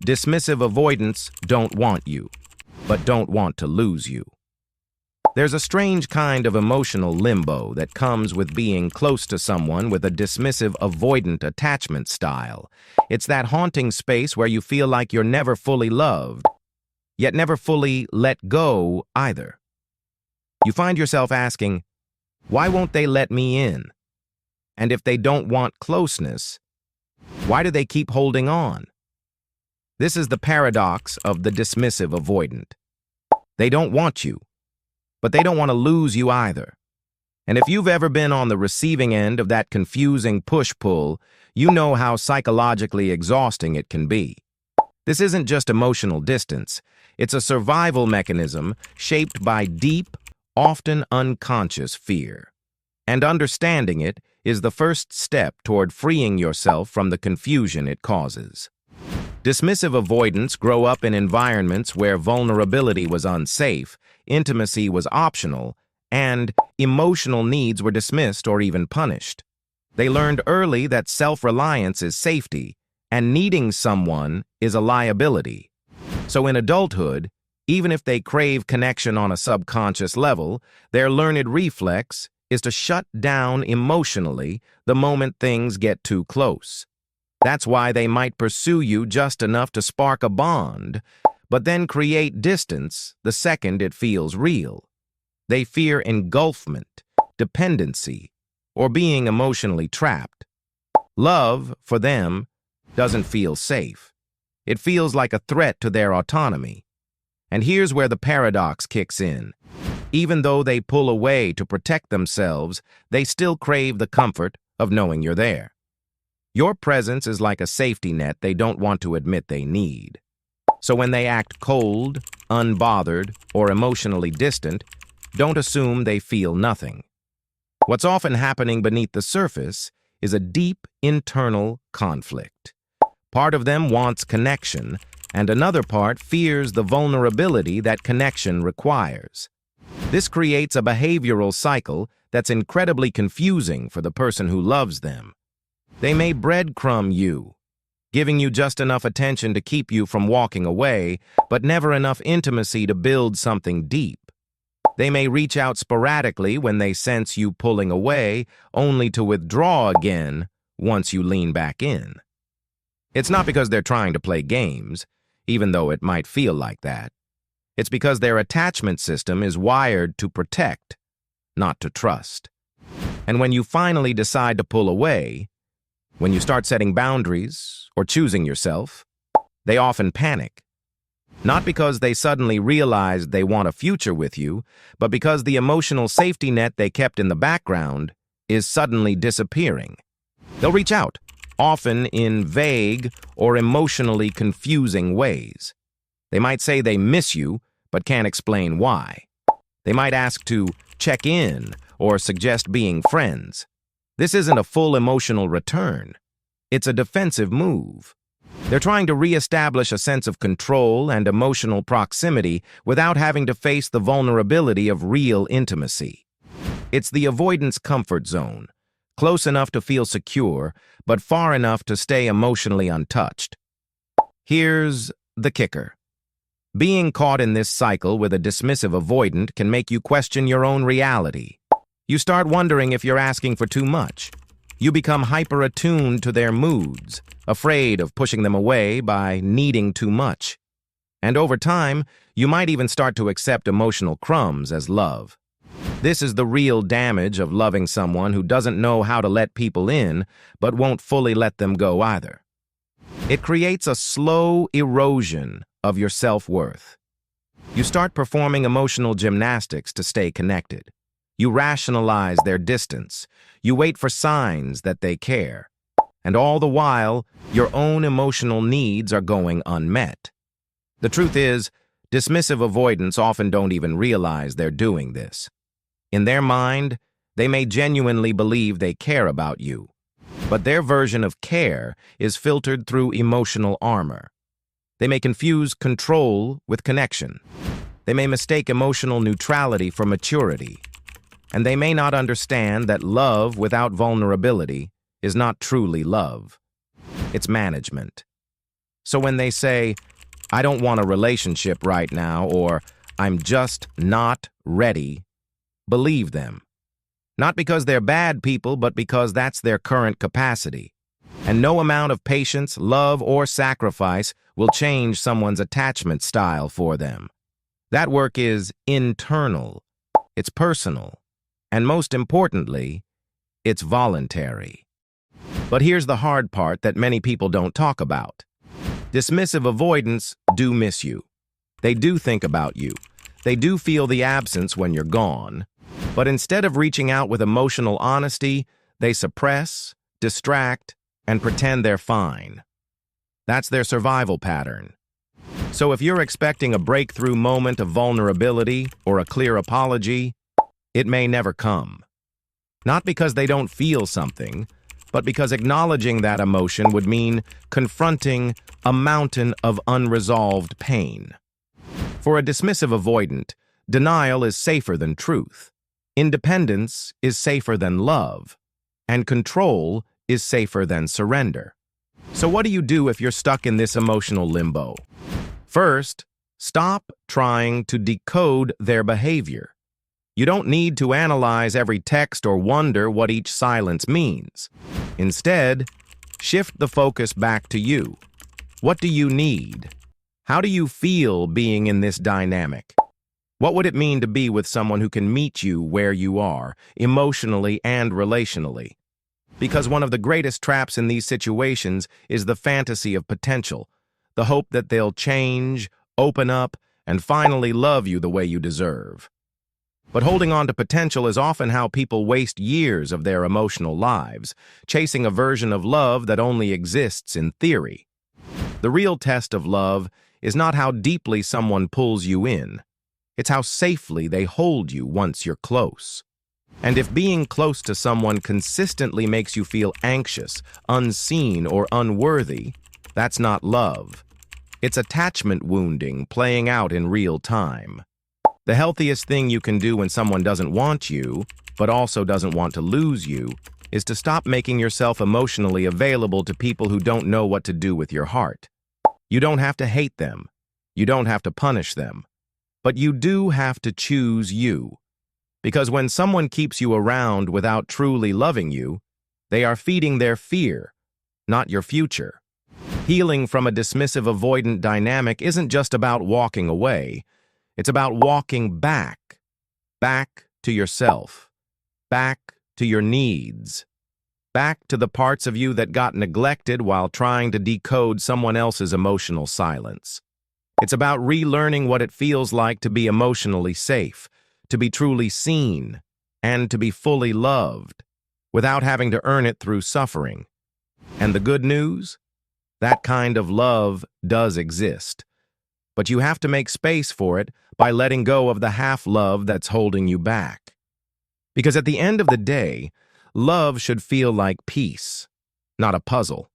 Dismissive avoidants don't want you, but don't want to lose you. There's a strange kind of emotional limbo that comes with being close to someone with a dismissive avoidant attachment style. It's that haunting space where you feel like you're never fully loved, yet never fully let go either. You find yourself asking, why won't they let me in? And if they don't want closeness, why do they keep holding on? This is the paradox of the dismissive avoidant. They don't want you, but they don't want to lose you either. And if you've ever been on the receiving end of that confusing push-pull, you know how psychologically exhausting it can be. This isn't just emotional distance. It's a survival mechanism shaped by deep, often unconscious fear. And understanding it is the first step toward freeing yourself from the confusion it causes. Dismissive avoidants grow up in environments where vulnerability was unsafe, intimacy was optional, and emotional needs were dismissed or even punished. They learned early that self-reliance is safety, and needing someone is a liability. So in adulthood, even if they crave connection on a subconscious level, their learned reflex is to shut down emotionally the moment things get too close. That's why they might pursue you just enough to spark a bond, but then create distance the second it feels real. They fear engulfment, dependency, or being emotionally trapped. Love, for them, doesn't feel safe. It feels like a threat to their autonomy. And here's where the paradox kicks in. Even though they pull away to protect themselves, they still crave the comfort of knowing you're there. Your presence is like a safety net they don't want to admit they need. So when they act cold, unbothered, or emotionally distant, don't assume they feel nothing. What's often happening beneath the surface is a deep internal conflict. Part of them wants connection, and another part fears the vulnerability that connection requires. This creates a behavioral cycle that's incredibly confusing for the person who loves them. They may breadcrumb you, giving you just enough attention to keep you from walking away, but never enough intimacy to build something deep. They may reach out sporadically when they sense you pulling away, only to withdraw again once you lean back in. It's not because they're trying to play games, even though it might feel like that. It's because their attachment system is wired to protect, not to trust. And when you finally decide to pull away, when you start setting boundaries or choosing yourself, they often panic. Not because they suddenly realize they want a future with you, but because the emotional safety net they kept in the background is suddenly disappearing. They'll reach out, often in vague or emotionally confusing ways. They might say they miss you, but can't explain why. They might ask to check in or suggest being friends. This isn't a full emotional return. It's a defensive move. They're trying to reestablish a sense of control and emotional proximity without having to face the vulnerability of real intimacy. It's the avoidance comfort zone, close enough to feel secure, but far enough to stay emotionally untouched. Here's the kicker. Being caught in this cycle with a dismissive avoidant can make you question your own reality. You start wondering if you're asking for too much. You become hyper-attuned to their moods, afraid of pushing them away by needing too much. And over time, you might even start to accept emotional crumbs as love. This is the real damage of loving someone who doesn't know how to let people in, but won't fully let them go either. It creates a slow erosion of your self-worth. You start performing emotional gymnastics to stay connected. You rationalize their distance. You wait for signs that they care. And all the while, your own emotional needs are going unmet. The truth is, dismissive avoidants often don't even realize they're doing this. In their mind, they may genuinely believe they care about you, but their version of care is filtered through emotional armor. They may confuse control with connection. They may mistake emotional neutrality for maturity. And they may not understand that love without vulnerability is not truly love. It's management. So when they say, "I don't want a relationship right now," or "I'm just not ready," believe them. Not because they're bad people, but because that's their current capacity. And no amount of patience, love, or sacrifice will change someone's attachment style for them. That work is internal, it's personal, and most importantly, it's voluntary. But here's the hard part that many people don't talk about. Dismissive avoidants do miss you. They do think about you. They do feel the absence when you're gone. But instead of reaching out with emotional honesty, they suppress, distract, and pretend they're fine. That's their survival pattern. So if you're expecting a breakthrough moment of vulnerability or a clear apology, it may never come. Not because they don't feel something, but because acknowledging that emotion would mean confronting a mountain of unresolved pain. For a dismissive avoidant, denial is safer than truth. Independence is safer than love, and control is safer than surrender. So what do you do if you're stuck in this emotional limbo? First, stop trying to decode their behavior. You don't need to analyze every text or wonder what each silence means. Instead, shift the focus back to you. What do you need? How do you feel being in this dynamic? What would it mean to be with someone who can meet you where you are, emotionally and relationally? Because one of the greatest traps in these situations is the fantasy of potential, the hope that they'll change, open up, and finally love you the way you deserve. But holding on to potential is often how people waste years of their emotional lives, chasing a version of love that only exists in theory. The real test of love is not how deeply someone pulls you in. It's how safely they hold you once you're close. And if being close to someone consistently makes you feel anxious, unseen, or unworthy, that's not love. It's attachment wounding playing out in real time. The healthiest thing you can do when someone doesn't want you, but also doesn't want to lose you, is to stop making yourself emotionally available to people who don't know what to do with your heart. You don't have to hate them. You don't have to punish them. But you do have to choose you. Because when someone keeps you around without truly loving you, they are feeding their fear, not your future. Healing from a dismissive avoidant dynamic isn't just about walking away. It's about walking back to yourself, back to your needs, back to the parts of you that got neglected while trying to decode someone else's emotional silence. It's about relearning what it feels like to be emotionally safe, to be truly seen, and to be fully loved, without having to earn it through suffering. And the good news? That kind of love does exist. But you have to make space for it by letting go of the half-love that's holding you back. Because at the end of the day, love should feel like peace, not a puzzle.